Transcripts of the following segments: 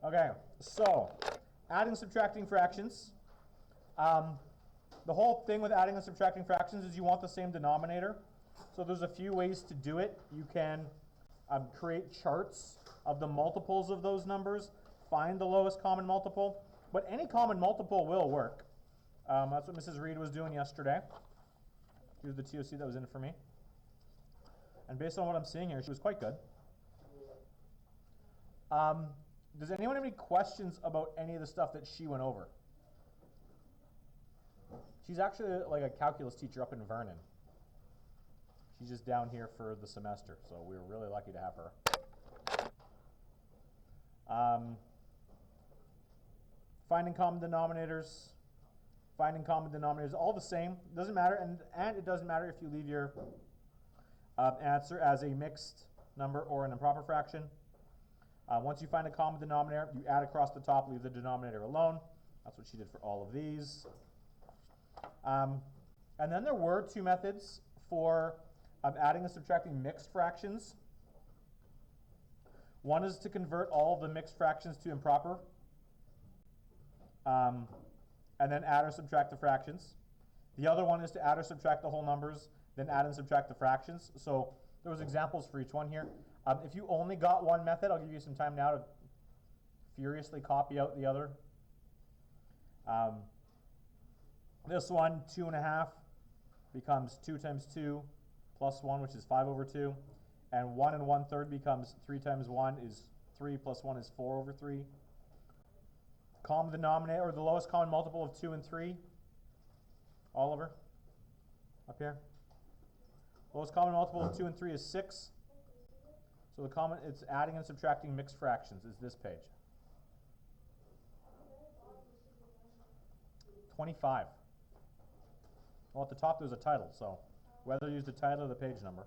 Okay, so adding, subtracting fractions. The whole thing with adding and subtracting fractions is you want the same denominator. So there's a few ways to do it. You can create charts of the multiples of those numbers, find the lowest common multiple, but any common multiple will work. That's what Mrs. Reed was doing yesterday. Here's the TOC that was in for me. And based on what I'm seeing here, she was quite good. Does anyone have any questions about any of the stuff that she went over? She's actually like a calculus teacher up in Vernon. She's just down here for the semester, so we were really lucky to have her. Finding common denominators, all the same. It doesn't matter, and it doesn't matter if you leave your answer as a mixed number or an improper fraction. Once you find a common denominator, you add across the top, leave the denominator alone. That's what she did for all of these. And then there were two methods for adding and subtracting mixed fractions. One is to convert all of the mixed fractions to improper, and then add or subtract the fractions. The other one is to add or subtract the whole numbers, then add and subtract the fractions. So there was examples for each one here. If you only got one method, I'll give you some time now to furiously copy out the other. This one, 2.5, becomes 2 times 2 plus 1, which is 5 over 2. And 1 1/3 becomes 3 times 1 is 3 plus 1 is 4 over 3. Common denominator, or the lowest common multiple of 2 and 3. Oliver, up here. Lowest common multiple of 2 and 3 is 6. So it's adding and subtracting mixed fractions is this page. 25. Well, at the top there's a title, so whether you use the title or the page number.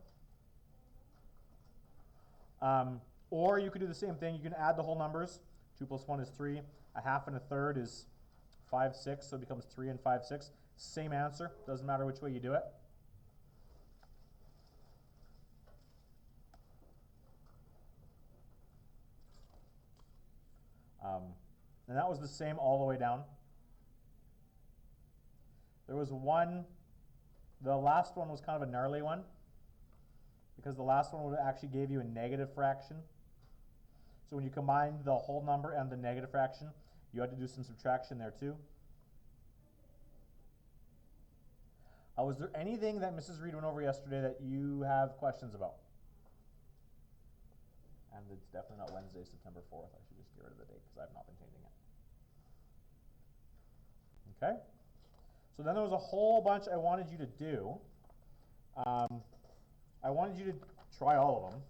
Or you could do the same thing. You can add the whole numbers. 2 plus 1 is 3. 1/2 and 1/3 is 5, 6, so it becomes 3 and 5, 6. Same answer. Doesn't matter which way you do it. And that was the same all the way down. There was one, the last one was kind of a gnarly one, because the last one would actually give you a negative fraction. So when you combined the whole number and the negative fraction, you had to do some subtraction there too. Was there anything that Mrs. Reed went over yesterday that you have questions about? And it's definitely not Wednesday, September 4th. I should just get rid of the date because I've not been changing it. Okay? So then there was a whole bunch I wanted you to do. I wanted you to try all of them.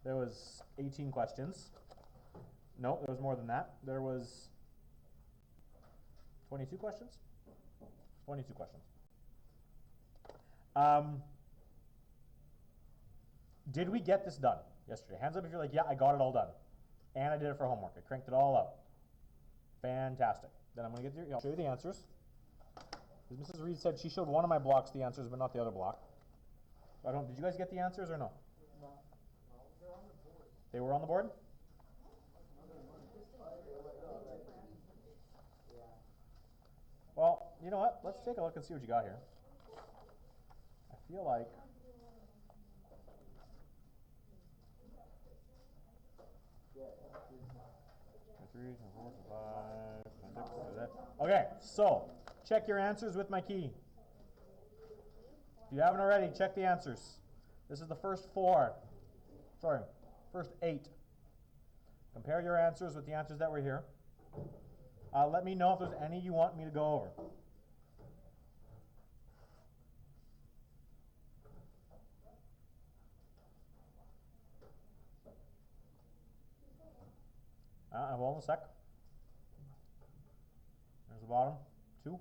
There was 18 questions. No, there was more than that. There was 22 questions? 22 questions. Did we get this done yesterday? Hands up if you're like, yeah, I got it all done. And I did it for homework. I cranked it all out. Fantastic. Then I'm going to get through. I'll show you the answers. As Mrs. Reed said, she showed one of my blocks the answers, but not the other block. Did you guys get the answers or no? No. They're on the board. They were on the board? Well, you know what? Let's take a look and see what you got here. I feel like... Okay, so check your answers with my key. If you haven't already, check the answers. This is the first first 8. Compare your answers with the answers that were here. Let me know if there's any you want me to go over. I will in a sec. There's the bottom. 2.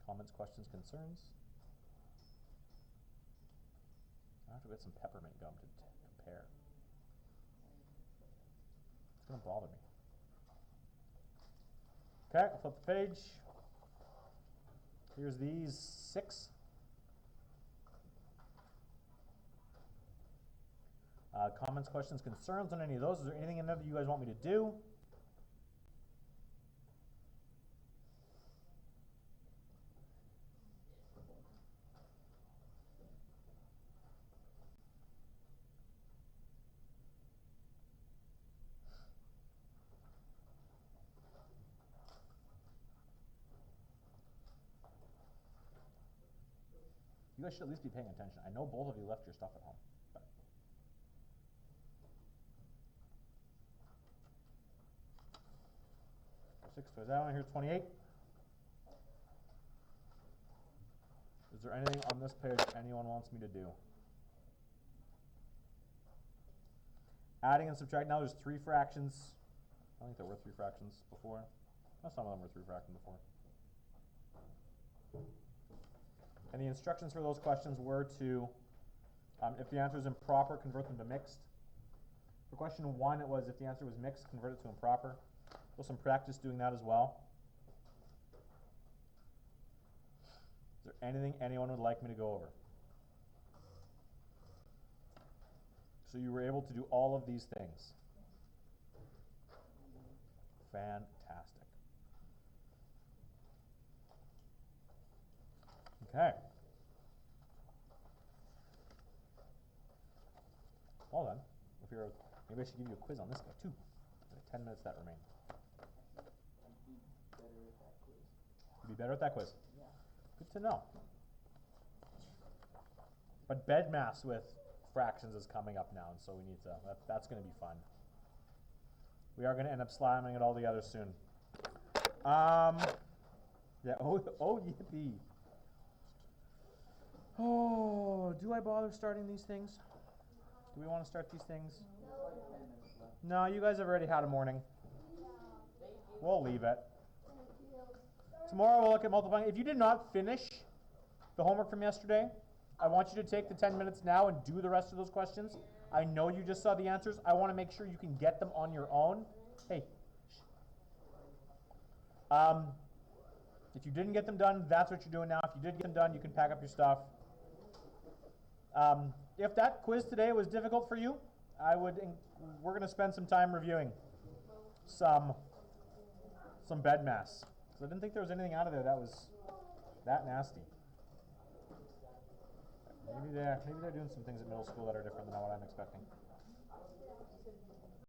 Comments, questions, concerns? I have to get some peppermint gum to compare. It's going to bother me. Okay, I'll flip the page. Here's these 6. Comments, questions, concerns on any of those? Is there anything in there that you guys want me to do? You guys should at least be paying attention. I know both of you left your stuff at home. But. Six towards that one, here's 28. Is there anything on this page anyone wants me to do? Adding and subtracting. Now there's 3 fractions. I think there were 3 fractions before. No, some of them were 3 fractions before. And the instructions for those questions were to, if the answer is improper, convert them to mixed. For question 1, it was if the answer was mixed, convert it to improper. So some practice doing that as well. Is there anything anyone would like me to go over? So you were able to do all of these things. Fantastic. Okay. Well then, if you're, maybe I should give you a quiz on this guy too. The 10 minutes that remain. You'd be better at that quiz. Yeah. Good to know. But bed mass with fractions is coming up now, and so we need to. That's going to be fun. We are going to end up slamming it all together soon. Yeah. Oh, yippee. Oh, do I bother starting these things? Do we want to start these things? No, you guys have already had a morning. We'll leave it. Tomorrow we'll look at multiplying. If you did not finish the homework from yesterday, I want you to take the 10 minutes now and do the rest of those questions. I know you just saw the answers. I want to make sure you can get them on your own. Hey. If you didn't get them done, that's what you're doing now. If you did get them done, you can pack up your stuff. If that quiz today was difficult for you, we're going to spend some time reviewing some bed mass. So I didn't think there was anything out of there that was that nasty. Maybe they're doing some things at middle school that are different than what I'm expecting.